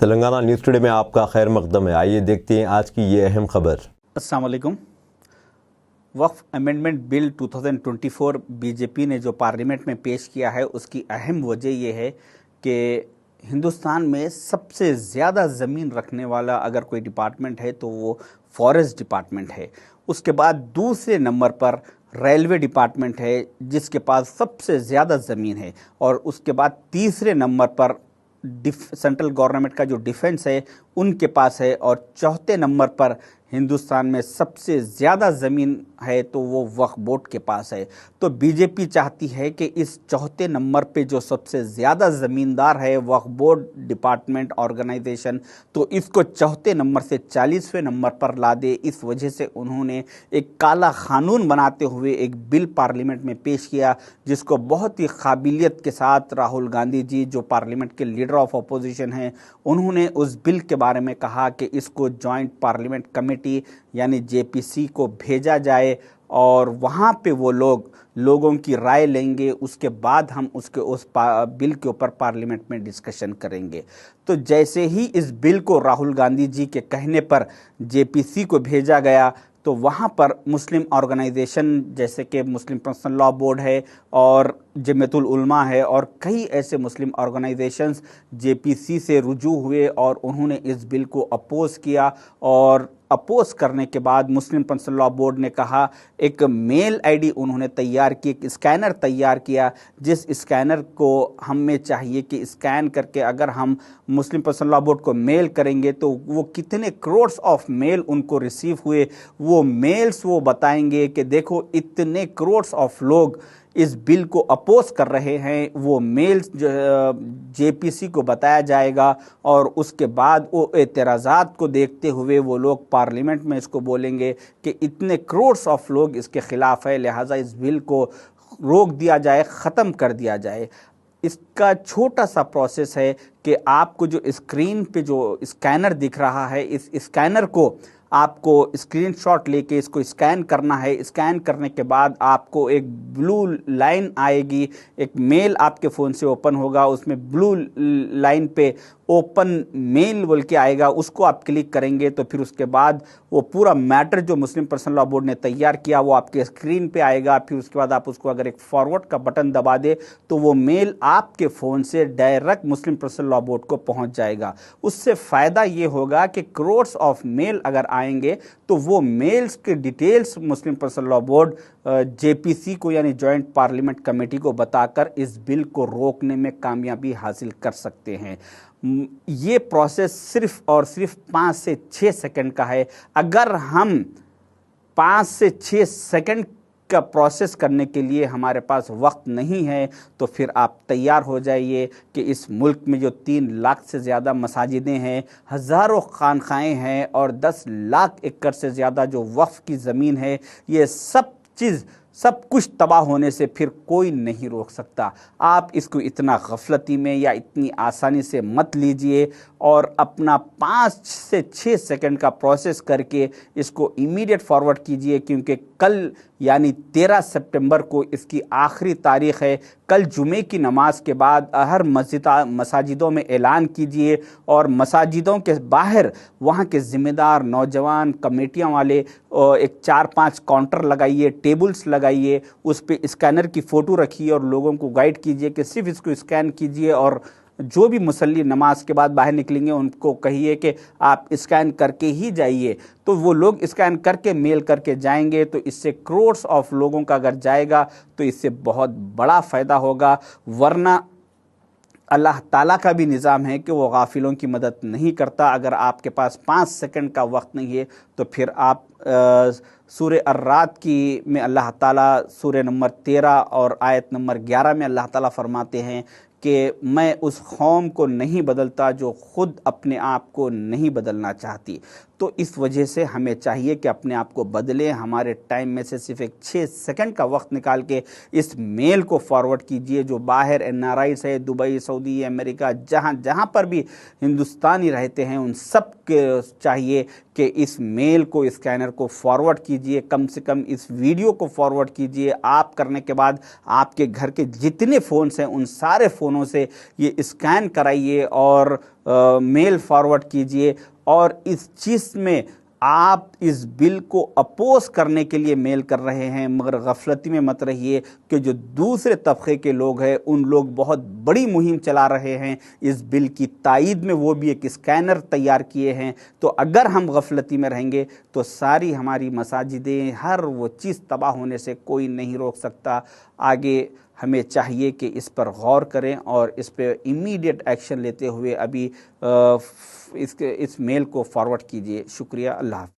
Telangana news today में आपका खैर मकदम है। आइए देखते हैं आज की ये अहम खबर। अस्सलाम वालेकुम। वक्फ अमेंडमेंट बिल 2024 बीजेपी ने जो पार्लियामेंट में पेश किया है, उसकी अहम वजह यह है कि हिंदुस्तान में सबसे ज़्यादा ज़मीन रखने वाला अगर कोई डिपार्टमेंट है तो वो फॉरेस्ट डिपार्टमेंट है। उसके बाद दूसरे नंबर पर रेलवे डिपार्टमेंट है जिसके पास सबसे ज़्यादा ज़मीन है, और उसके बाद तीसरे नंबर पर सेंट्रल गवर्नमेंट का जो डिफेंस है उनके पास है, और चौथे नंबर पर हिंदुस्तान में सबसे ज़्यादा ज़मीन है तो वो वक्फ बोर्ड के पास है। तो बीजेपी चाहती है कि इस चौथे नंबर पे जो सबसे ज़्यादा ज़मींदार है वक्फ बोर्ड डिपार्टमेंट ऑर्गेनाइजेशन, तो इसको चौथे नंबर से 40वें नंबर पर ला दे। इस वजह से उन्होंने एक काला कानून बनाते हुए एक बिल पार्लियामेंट में पेश किया, जिसको बहुत ही काबिलियत के साथ राहुल गांधी जी, जो पार्लियामेंट के लीडर ऑफ अपोजिशन हैं, उन्होंने उस बिल के बारे में कहा कि इसको जॉइंट पार्लियामेंट कमेटी यानी जेपीसी को भेजा जाए, और वहाँ पे वो लोगों की राय लेंगे। उसके बाद हम उस बिल के ऊपर पार्लियामेंट में डिस्कशन करेंगे। तो जैसे ही इस बिल को राहुल गांधी जी के कहने पर जेपीसी को भेजा गया, तो वहाँ पर मुस्लिम ऑर्गेनाइजेशन जैसे कि मुस्लिम पर्सनल लॉ बोर्ड है और जमीयतुल उलमा है और कई ऐसे मुस्लिम ऑर्गेनाइजेशंस जेपीसी से रुजू हुए और उन्होंने इस बिल को अपोज किया। और अपोज करने के बाद मुस्लिम पर्सनल लॉ बोर्ड ने कहा, एक मेल आईडी उन्होंने तैयार की, एक स्कैनर तैयार किया, जिस स्कैनर को हमें चाहिए कि स्कैन करके अगर हम मुस्लिम पर्सनल लॉ बोर्ड को मेल करेंगे तो वो कितने करोड्स ऑफ मेल उनको रिसीव हुए, वो मेल्स वो बताएंगे कि देखो इतने करोड्स ऑफ लोग इस बिल को अपोज कर रहे हैं। वो मेल्स जेपीसी को बताया जाएगा और उसके बाद वो एतराज़ात को देखते हुए वो लोग पार्लियामेंट में इसको बोलेंगे कि इतने करोड्स ऑफ लोग इसके ख़िलाफ़ है, लिहाजा इस बिल को रोक दिया जाए, ख़त्म कर दिया जाए। इसका छोटा सा प्रोसेस है कि आपको जो स्क्रीन पे जो स्कैनर दिख रहा है, इस स्कैनर को आपको स्क्रीनशॉट लेके इसको स्कैन करना है। स्कैन करने के बाद आपको एक ब्लू लाइन आएगी, एक मेल आपके फ़ोन से ओपन होगा, उसमें ब्लू लाइन पे ओपन मेल बोल के आएगा, उसको आप क्लिक करेंगे तो फिर उसके बाद वो पूरा मैटर जो मुस्लिम पर्सनल लॉ बोर्ड ने तैयार किया वो आपके स्क्रीन पे आएगा। फिर उसके बाद आप उसको अगर एक फॉरवर्ड का बटन दबा दे तो वो मेल आपके फ़ोन से डायरेक्ट मुस्लिम पर्सनल लॉ बोर्ड को पहुंच जाएगा। उससे फ़ायदा ये होगा कि करोड्स ऑफ मेल अगर आएंगे तो वो मेल्स के डिटेल्स मुस्लिम पर्सनल लॉ बोर्ड जेपीसी को यानी जॉइंट पार्लियामेंट कमेटी को बताकर इस बिल को रोकने में कामयाबी हासिल कर सकते हैं। ये प्रोसेस सिर्फ और सिर्फ 5 से 6 सेकंड का है। अगर हम 5 से 6 सेकंड का प्रोसेस करने के लिए हमारे पास वक्त नहीं है तो फिर आप तैयार हो जाइए कि इस मुल्क में जो 3 लाख से ज़्यादा मसाजिदें हैं, हज़ारों खानखाएँ हैं और 10 लाख एकड़ से ज़्यादा जो वक्फ की ज़मीन है, ये सब कुछ तबाह होने से फिर कोई नहीं रोक सकता। आप इसको इतना गफलती में या इतनी आसानी से मत लीजिए और अपना 5 से 6 सेकंड का प्रोसेस करके इसको इमीडिएट फॉरवर्ड कीजिए, क्योंकि कल यानी 13 सितंबर को इसकी आखिरी तारीख़ है। कल जुमे की नमाज के बाद हर मसाजिदों में ऐलान कीजिए और मसाजिदों के बाहर वहाँ के ज़िम्मेदार नौजवान कमेटियाँ वाले एक 4-5 काउंटर लगाइए, टेबल्स लगाइए, उस पे स्कैनर की फ़ोटो रखिए और लोगों को गाइड कीजिए कि सिर्फ इसको स्कैन कीजिए, और जो भी मुसल्ली नमाज के बाद बाहर निकलेंगे उनको कहिए कि आप स्कैन करके ही जाइए। तो वो लोग स्कैन करके मेल करके जाएंगे, तो इससे करोड्स ऑफ लोगों का अगर जाएगा तो इससे बहुत बड़ा फ़ायदा होगा। वरना अल्लाह ताला का भी निज़ाम है कि वो गाफिलों की मदद नहीं करता। अगर आपके पास 5 सेकंड का वक्त नहीं है तो फिर आप सूरह अर्राद की में अल्लाह ताला सूरह नंबर 13 और आयत नंबर 11 में अल्लाह ताला फरमाते हैं कि मैं उस कौम को नहीं बदलता जो ख़ुद अपने आप को नहीं बदलना चाहती। तो इस वजह से हमें चाहिए कि अपने आप को बदलें। हमारे टाइम में से सिर्फ एक 6 सेकंड का वक्त निकाल के इस मेल को फॉरवर्ड कीजिए। जो बाहर एनआरआईज़ है, दुबई, सऊदी, अमेरिका, जहाँ पर भी हिंदुस्तानी रहते हैं, उन सब के चाहिए कि इस मेल को, स्कैनर को फॉरवर्ड कीजिए। कम से कम इस वीडियो को फॉरवर्ड कीजिए। आप करने के बाद आपके घर के जितने फ़ोन्स हैं उन सारे फ़ोनों से ये स्कैन कराइए और मेल फॉरवर्ड कीजिए और इस चीज़ में आप इस बिल को अपोज करने के लिए मेल कर रहे हैं, मगर गफलती में मत रहिए कि जो दूसरे तबके के लोग हैं उन लोग बहुत बड़ी मुहिम चला रहे हैं इस बिल की तायीद में, वो भी एक स्कैनर तैयार किए हैं। तो अगर हम गफलती में रहेंगे तो सारी हमारी मसाजिदें, हर वो चीज़ तबाह होने से कोई नहीं रोक सकता। आगे हमें चाहिए कि इस पर गौर करें और इस पर इमीडिएट एक्शन लेते हुए अभी इस मेल को फॉरवर्ड कीजिए। शुक्रिया। अल्लाह हाफ़िज़।